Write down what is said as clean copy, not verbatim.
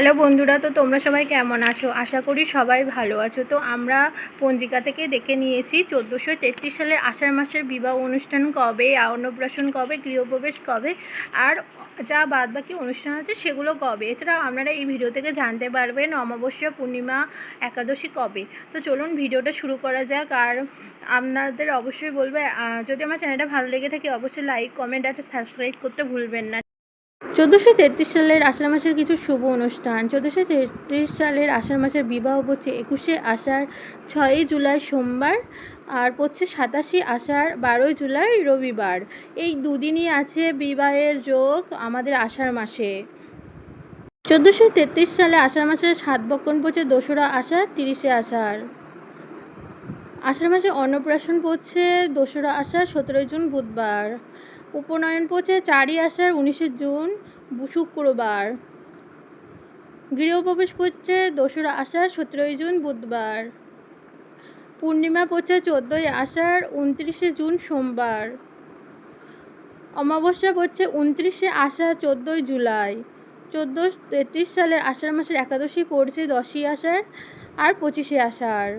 Hello বন্ধুরা, তো তোমরা সবাই কেমন আছো? আশা করি সবাই ভালো আছো। তো আমরা পঞ্জিকা থেকে দেখে নিয়েছি 1433 সালের আষাঢ় মাসের বিবাহ অনুষ্ঠান কবে, অন্নপ্রাশন কবে, গৃহপ্রবেশ কবে, আর যা বাদবাকি অনুষ্ঠান আছে সেগুলো কবে। এছাড়াও আপনারা এই ভিডিও থেকে জানতে পারবেন অমাবস্যা, পূর্ণিমা, একাদশী কবে। তো চলুন ভিডিওটা শুরু করা যাক। আর আপনাদের অবশ্যই বলবে, যদি আমার চ্যানেলটা ভালো লেগে থাকে অবশ্যই লাইক, কমেন্ট আর সাবস্ক্রাইব করতে ভুলবেন না। 1433 সালের আষাঢ় মাসের কিছু শুভ অনুষ্ঠান। 1433 সালের আষাঢ় মাসের বিবাহ হচ্ছে 21শে আষাঢ় 6ই জুলাই সোমবার, আর পড়ছে 27শে আষাঢ় 12ই জুলাই রবিবার। এই দুদিনই আছে বিবাহের যোগ আমাদের আষাঢ় মাসে। 1433 সালে আষাঢ় মাসের 7 বক্ষণ পড়ছে 2রা আষাঢ় 30শে আষাঢ়। আষাঢ় মাসে অন্নপ্রাশন পড়ছে 2রা আষাঢ় 17ই জুন বুধবার। উপনয়ন পড়ছে 4ই আষাঢ় 19শে জুন শুক্রবার। গৃহপ্রবেশ পড়ছে 2রা আষাঢ় 17ই জুন বুধবার। পূর্ণিমা পড়ছে 14ই আষাঢ় 29শে জুন সোমবার। অমাবস্যা পড়ছে 29শে আষাঢ় 14ই জুলাই। 1433 সালের আষাঢ় মাসের একাদশী পড়ছে 10ই আষাঢ় আর 25শে আষাঢ়।